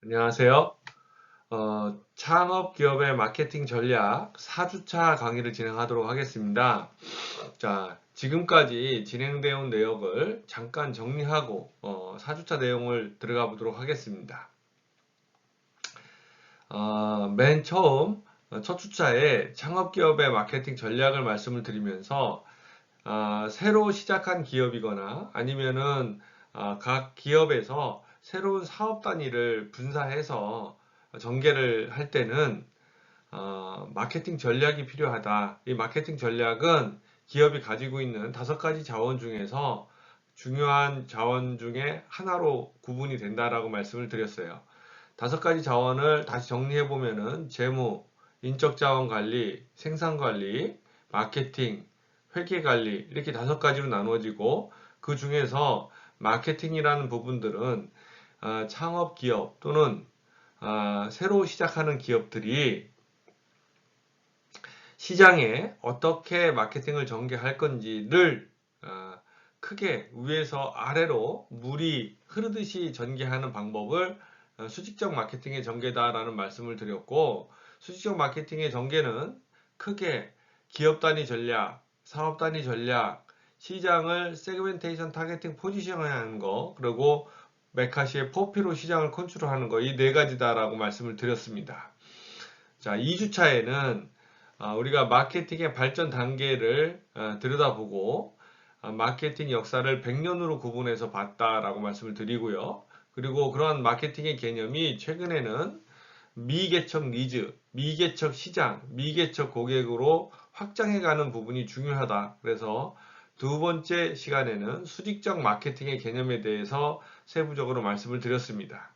안녕하세요. 창업 기업의 마케팅 전략 4주차 강의를 진행하도록 하겠습니다. 자, 지금까지 진행되어 온 내역을 잠깐 정리하고 4주차 내용을 들어가 보도록 하겠습니다. 맨 처음 첫 주차에 창업 기업의 마케팅 전략을 말씀을 드리면서 새로 시작한 기업이거나 아니면은 각 기업에서 새로운 사업 단위를 분사해서 전개를 할 때는 마케팅 전략이 필요하다. 이 마케팅 전략은 기업이 가지고 있는 5가지 자원 중에서 중요한 자원 중에 하나로 구분이 된다라고 말씀을 드렸어요. 5가지 자원을 다시 정리해 보면은 재무, 인적 자원 관리, 생산 관리, 마케팅, 회계 관리 이렇게 5가지로 나누어지고 그 중에서 마케팅이라는 부분들은 창업 기업 또는 새로 시작하는 기업들이 시장에 어떻게 마케팅을 전개할 건지를 크게 위에서 아래로 물이 흐르듯이 전개하는 방법을 수직적 마케팅의 전개다라는 말씀을 드렸고, 수직적 마케팅의 전개는 크게 기업 단위 전략, 사업 단위 전략, 시장을 세그멘테이션 타겟팅 포지셔닝하는 거, 그리고 메카시의 포피로 시장을 컨트롤하는 거, 이 4가지다라고 말씀을 드렸습니다. 자, 2주차에는 우리가 마케팅의 발전 단계를 들여다보고 마케팅 역사를 100년으로 구분해서 봤다라고 말씀을 드리고요. 그리고 그러한 마케팅의 개념이 최근에는 미개척 니즈, 미개척 시장, 미개척 고객으로 확장해가는 부분이 중요하다. 그래서 두 번째 시간에는 수직적 마케팅의 개념에 대해서 세부적으로 말씀을 드렸습니다.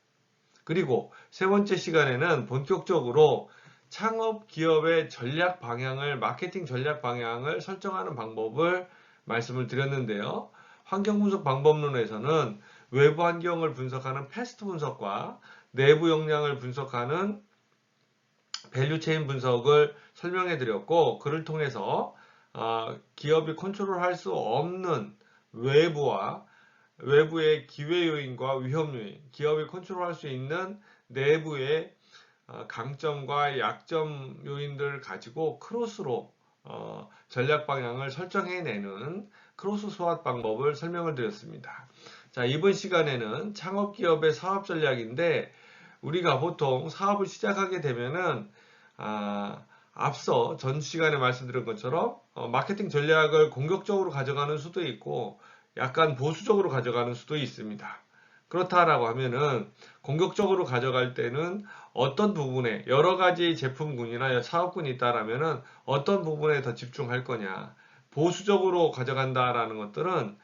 그리고 세 번째 시간에는 본격적으로 창업 기업의 전략 방향을, 마케팅 전략 방향을 설정하는 방법을 말씀을 드렸는데요. 환경 분석 방법론에서는 외부 환경을 분석하는 패스트 분석과 내부 역량을 분석하는 밸류체인 분석을 설명해 드렸고, 그를 통해서 기업이 컨트롤할 수 없는 외부의 기회 요인과 위험 요인, 기업이 컨트롤할 수 있는 내부의 강점과 약점 요인들을 가지고 크로스로 전략 방향을 설정해내는 크로스 소화 방법을 설명을 드렸습니다. 자, 이번 시간에는 창업 기업의 사업 전략인데, 우리가 보통 사업을 시작하게 되면은 앞서 전 시간에 말씀드린 것처럼 마케팅 전략을 공격적으로 가져가는 수도 있고 약간 보수적으로 가져가는 수도 있습니다. 그렇다라고 하면은 공격적으로 가져갈 때는 어떤 부분에 여러 가지 제품군이나 사업군이 있다라면은 어떤 부분에 더 집중할 거냐. 보수적으로 가져간다라는 것들은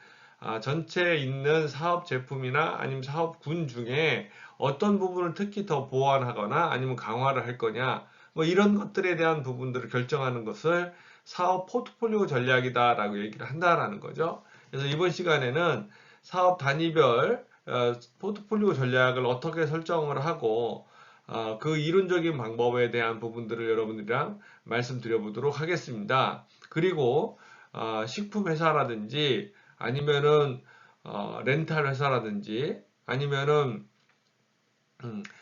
전체에 있는 사업 제품이나 아니면 사업군 중에 어떤 부분을 특히 더 보완하거나 아니면 강화를 할 거냐. 뭐 이런 것들에 대한 부분들을 결정하는 것을 사업 포트폴리오 전략이다라고 얘기를 한다라는 거죠. 그래서 이번 시간에는 사업 단위별 포트폴리오 전략을 어떻게 설정을 하고 그 이론적인 방법에 대한 부분들을 여러분들이랑 말씀드려 보도록 하겠습니다. 그리고 식품 회사라든지 아니면은 렌탈 회사라든지 아니면은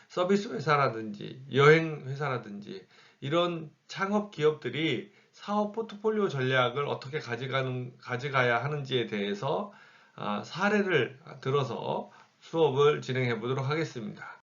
서비스 회사라든지 여행 회사라든지 이런 창업 기업들이 사업 포트폴리오 전략을 어떻게 가져가야 하는지에 대해서 사례를 들어서 수업을 진행해 보도록 하겠습니다.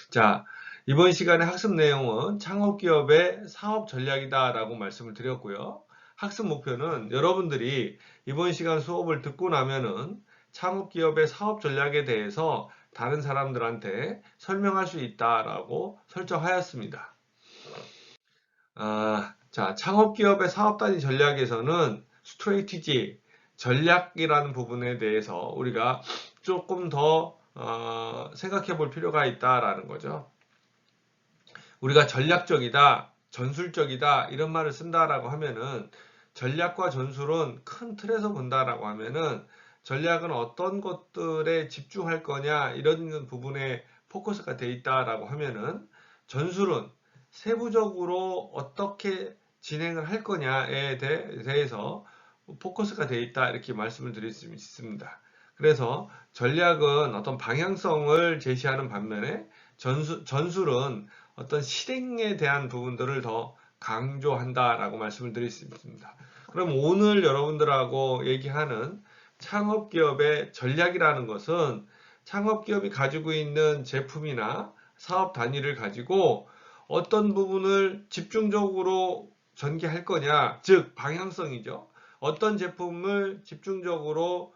자, 이번 시간의 학습 내용은 창업 기업의 사업 전략이다라고 말씀을 드렸고요. 학습 목표는 여러분들이 이번 시간 수업을 듣고 나면은 창업 기업의 사업 전략에 대해서 다른 사람들한테 설명할 수 있다라고 설정하였습니다. 자, 창업 기업의 사업 단위 전략에서는 스트레이티지, 전략이라는 부분에 대해서 우리가 조금 더 생각해 볼 필요가 있다라는 거죠. 우리가 전략적이다, 전술적이다 이런 말을 쓴다라고 하면은 전략과 전술은 큰 틀에서 본다라고 하면은 전략은 어떤 것들에 집중할 거냐 이런 부분에 포커스가 돼 있다라고 하면은 전술은 세부적으로 어떻게 진행을 할 거냐에 대해서 포커스가 돼 있다 이렇게 말씀을 드릴 수 있습니다. 그래서 전략은 어떤 방향성을 제시하는 반면에 전술은 어떤 실행에 대한 부분들을 더 강조한다라고 말씀을 드릴 수 있습니다. 그럼 오늘 여러분들하고 얘기하는 창업기업의 전략이라는 것은 창업기업이 가지고 있는 제품이나 사업 단위를 가지고 어떤 부분을 집중적으로 전개할 거냐, 즉 방향성이죠. 어떤 제품을 집중적으로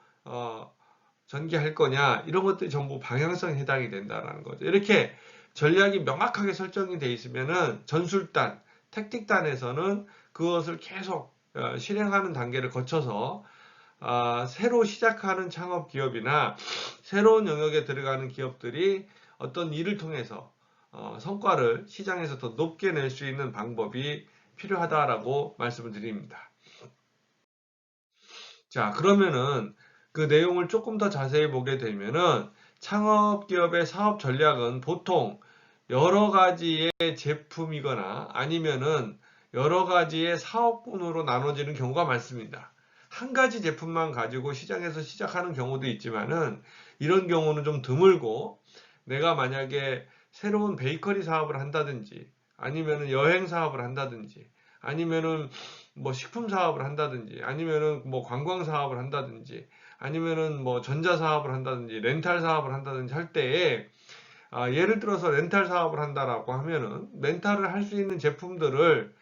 전개할 거냐, 이런 것들이 전부 방향성에 해당이 된다는 거죠. 이렇게 전략이 명확하게 설정이 되어 있으면은 전술단, 택틱단에서는 그것을 계속 실행하는 단계를 거쳐서 새로 시작하는 창업 기업이나 새로운 영역에 들어가는 기업들이 어떤 일을 통해서 성과를 시장에서 더 높게 낼 수 있는 방법이 필요하다라고 말씀을 드립니다. 자, 그러면은 그 내용을 조금 더 자세히 보게 되면은 창업기업의 사업 전략은 보통 여러 가지의 제품이거나 아니면은 여러 가지의 사업군으로 나눠지는 경우가 많습니다. 한 가지 제품만 가지고 시장에서 시작하는 경우도 있지만은 이런 경우는 좀 드물고, 내가 만약에 새로운 베이커리 사업을 한다든지 아니면은 여행 사업을 한다든지 아니면은 뭐 식품 사업을 한다든지 아니면은 뭐 관광 사업을 한다든지 아니면은 뭐 전자 사업을 한다든지 렌탈 사업을 한다든지 할 때에 예를 들어서 렌탈 사업을 한다라고 하면은 렌탈을 할 수 있는 제품들을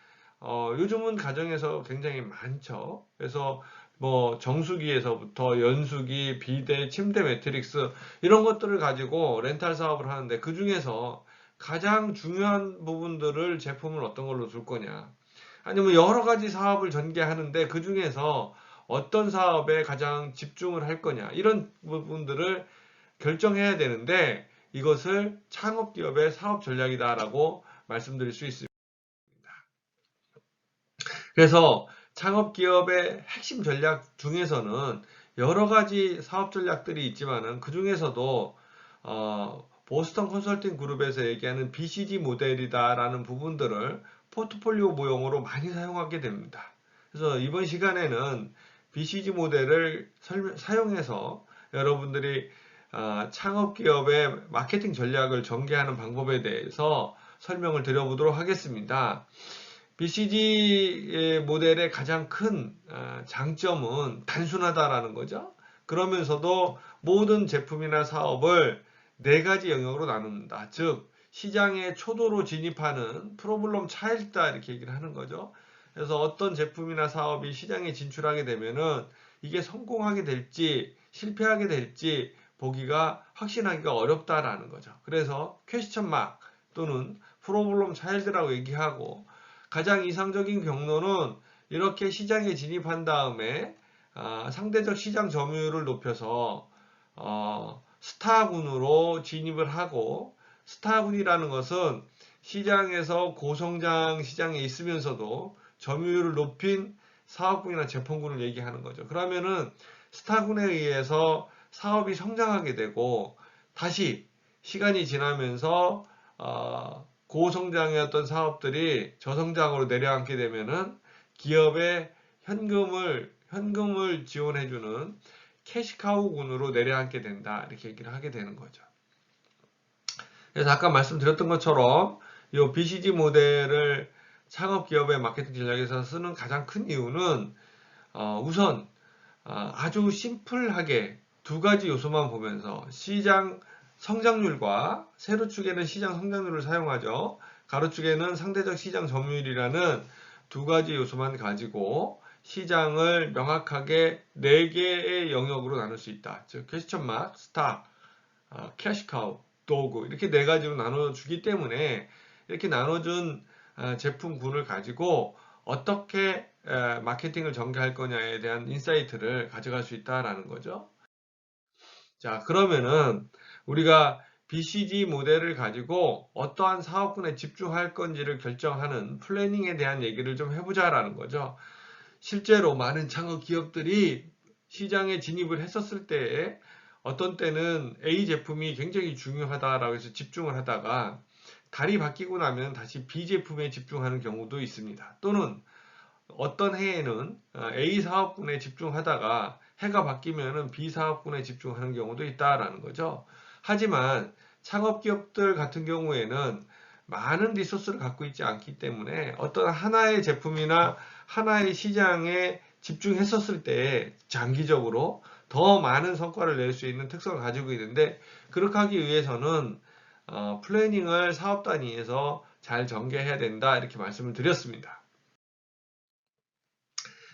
요즘은 가정에서 굉장히 많죠. 그래서 뭐 정수기에서부터 연수기, 비데, 침대 매트릭스 이런 것들을 가지고 렌탈 사업을 하는데 그 중에서 가장 중요한 부분들을 제품을 어떤 걸로 줄 거냐, 아니면 여러 가지 사업을 전개하는데 그 중에서 어떤 사업에 가장 집중을 할 거냐, 이런 부분들을 결정해야 되는데 이것을 창업기업의 사업 전략이다라고 말씀드릴 수 있습니다. 그래서 창업기업의 핵심 전략 중에서는 여러 가지 사업 전략들이 있지만은 그 중에서도 보스턴 컨설팅 그룹에서 얘기하는 BCG 모델이다라는 부분들을 포트폴리오 모형으로 많이 사용하게 됩니다. 그래서 이번 시간에는 BCG 모델을 사용해서 여러분들이 창업기업의 마케팅 전략을 전개하는 방법에 대해서 설명을 드려보도록 하겠습니다. BCG 모델의 가장 큰 장점은 단순하다라는 거죠. 그러면서도 모든 제품이나 사업을 네 가지 영역으로 나눕니다. 즉 시장에 초도로 진입하는 프로블럼 차일드다, 이렇게 얘기를 하는 거죠. 그래서 어떤 제품이나 사업이 시장에 진출하게 되면은 이게 성공하게 될지 실패하게 될지 보기가 확신하기가 어렵다라는 거죠. 그래서 퀘스천 마크 또는 프로블럼 차일드라고 얘기하고, 가장 이상적인 경로는 이렇게 시장에 진입한 다음에 상대적 시장 점유율을 높여서 스타군으로 진입을 하고, 스타군이라는 것은 시장에서 고성장 시장에 있으면서도 점유율을 높인 사업군이나 제품군을 얘기하는 거죠. 그러면은 스타군에 의해서 사업이 성장하게 되고 다시 시간이 지나면서 고성장이었던 사업들이 저성장으로 내려앉게 되면은 기업에 현금을 지원해주는 캐시카우군으로 내려앉게 된다, 이렇게 얘기를 하게 되는 거죠. 그래서 아까 말씀드렸던 것처럼 이 BCG 모델을 창업기업의 마케팅 전략에서 쓰는 가장 큰 이유는 우선 아주 심플하게 두 가지 요소만 보면서 시장 성장률과 세로축에는 시장 성장률을 사용하죠. 가로축에는 상대적 시장 점유율이라는 두 가지 요소만 가지고 시장을 명확하게 네 개의 영역으로 나눌 수 있다. 즉 퀘스천 마크, 스타, 캐시카우, 도구, 이렇게 네 가지로 나눠주기 때문에 이렇게 나눠준 제품군을 가지고 어떻게 마케팅을 전개할 거냐에 대한 인사이트를 가져갈 수 있다라는 거죠. 자, 그러면은 우리가 BCG 모델을 가지고 어떠한 사업군에 집중할 건지를 결정하는 플래닝에 대한 얘기를 좀 해보자라는 거죠. 실제로 많은 창업 기업들이 시장에 진입을 했었을 때에 어떤 때는 A 제품이 굉장히 중요하다라고 해서 집중을 하다가 달이 바뀌고 나면 다시 B 제품에 집중하는 경우도 있습니다. 또는 어떤 해에는 A 사업군에 집중하다가 해가 바뀌면은 B 사업군에 집중하는 경우도 있다라는 거죠. 하지만 창업기업들 같은 경우에는 많은 리소스를 갖고 있지 않기 때문에 어떤 하나의 제품이나 하나의 시장에 집중했었을 때 장기적으로 더 많은 성과를 낼 수 있는 특성을 가지고 있는데, 그렇게 하기 위해서는 플래닝을 사업 단위에서 잘 전개해야 된다, 이렇게 말씀을 드렸습니다.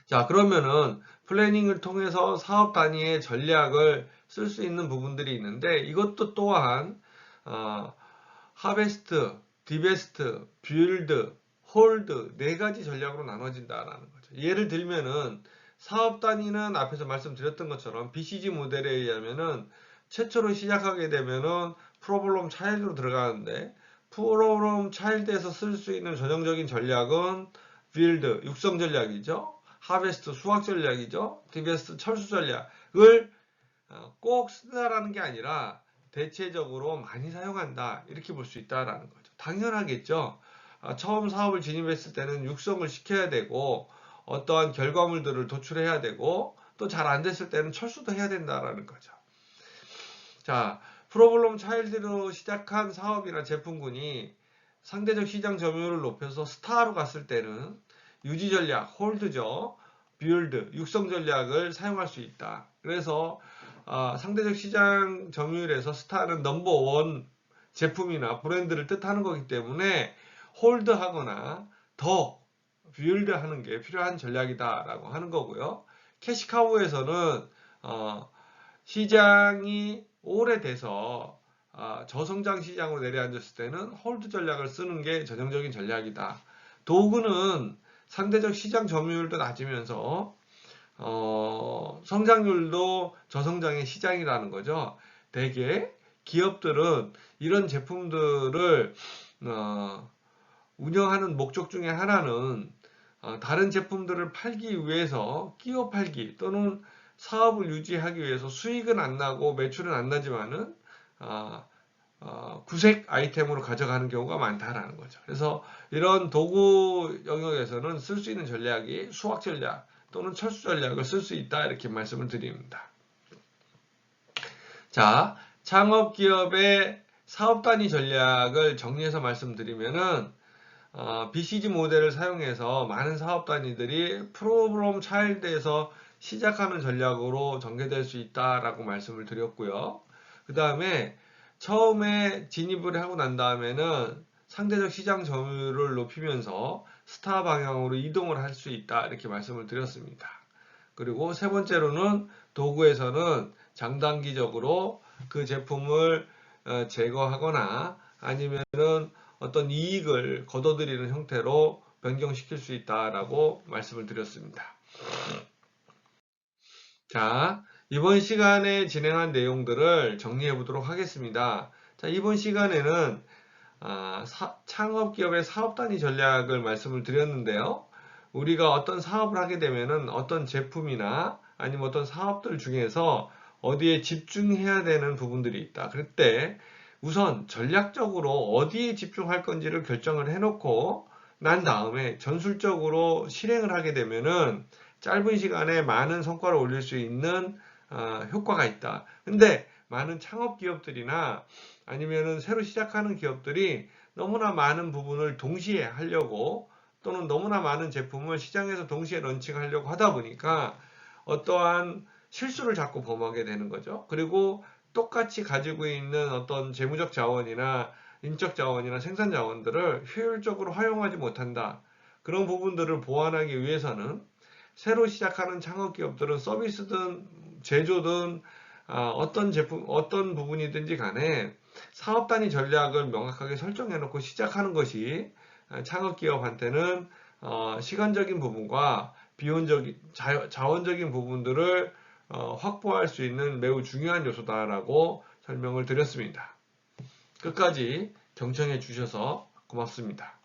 자, 그러면은 플래닝을 통해서 사업 단위의 전략을 쓸 수 있는 부분들이 있는데, 이것도 또한 하베스트, 디베스트, 빌드, 홀드 네 가지 전략으로 나눠진다라는 거죠. 예를 들면은 사업 단위는 앞에서 말씀드렸던 것처럼 BCG 모델에 의하면은 최초로 시작하게 되면은 프로블럼 차일드로 들어가는데, 프로블럼 차일드에서 쓸 수 있는 전형적인 전략은 빌드, 육성 전략이죠. 하베스트, 수확 전략이죠. 디베스트, 철수 전략을 꼭 쓴다라는 게 아니라 대체적으로 많이 사용한다, 이렇게 볼 수 있다라는 거죠. 당연하겠죠. 처음 사업을 진입했을 때는 육성을 시켜야 되고 어떠한 결과물들을 도출해야 되고 또 잘 안 됐을 때는 철수도 해야 된다라는 거죠. 자, 프로블럼 차일드로 시작한 사업이나 제품군이 상대적 시장 점유율을 높여서 스타로 갔을 때는 유지 전략, 홀드죠. 빌드, 육성 전략을 사용할 수 있다. 그래서 상대적 시장 점유율에서 스타는 넘버원 제품이나 브랜드를 뜻하는 거기 때문에 홀드하거나 더 빌드하는 게 필요한 전략이다라고 하는 거고요. 캐시카우에서는 시장이 오래돼서 저성장 시장으로 내려앉았을 때는 홀드 전략을 쓰는 게 전형적인 전략이다. 도구는 상대적 시장 점유율도 낮으면서 성장률도 저성장의 시장이라는 거죠. 대개 기업들은 이런 제품들을 운영하는 목적 중에 하나는 다른 제품들을 팔기 위해서 끼워 팔기 또는 사업을 유지하기 위해서 수익은 안 나고 매출은 안 나지만은 구색 아이템으로 가져가는 경우가 많다라는 거죠. 그래서 이런 도구 영역에서는 쓸 수 있는 전략이 수확 전략 또는 철수 전략을 쓸 수 있다, 이렇게 말씀을 드립니다. 자, 창업기업의 사업 단위 전략을 정리해서 말씀드리면은 BCG 모델을 사용해서 많은 사업 단위들이 프로그램 차일드에서 시작하는 전략으로 전개될 수 있다라고 말씀을 드렸고요. 그 다음에 처음에 진입을 하고 난 다음에는 상대적 시장 점유율을 높이면서 스타 방향으로 이동을 할 수 있다, 이렇게 말씀을 드렸습니다. 그리고 세 번째로는 도구에서는 장단기적으로 그 제품을 제거하거나 아니면은 어떤 이익을 거둬들이는 형태로 변경시킬 수 있다라고 말씀을 드렸습니다. 자, 이번 시간에 진행한 내용들을 정리해 보도록 하겠습니다. 자, 이번 시간에는 창업기업의 사업단위 전략을 말씀을 드렸는데요. 우리가 어떤 사업을 하게 되면은 어떤 제품이나 아니면 어떤 사업들 중에서 어디에 집중해야 되는 부분들이 있다. 그럴 때 우선 전략적으로 어디에 집중할 건지를 결정을 해놓고 난 다음에 전술적으로 실행을 하게 되면은 짧은 시간에 많은 성과를 올릴 수 있는 효과가 있다. 근데 많은 창업 기업들이나 아니면은 새로 시작하는 기업들이 너무나 많은 부분을 동시에 하려고 또는 너무나 많은 제품을 시장에서 동시에 런칭하려고 하다 보니까 어떠한 실수를 자꾸 범하게 되는 거죠. 그리고 똑같이 가지고 있는 어떤 재무적 자원이나 인적 자원이나 생산 자원들을 효율적으로 활용하지 못한다. 그런 부분들을 보완하기 위해서는 새로 시작하는 창업 기업들은 서비스든 제조든 어떤 제품, 어떤 부분이든지 간에 사업 단위 전략을 명확하게 설정해 놓고 시작하는 것이 창업 기업한테는 시간적인 부분과 비용적인, 자원적인 부분들을 확보할 수 있는 매우 중요한 요소다라고 설명을 드렸습니다. 끝까지 경청해 주셔서 고맙습니다.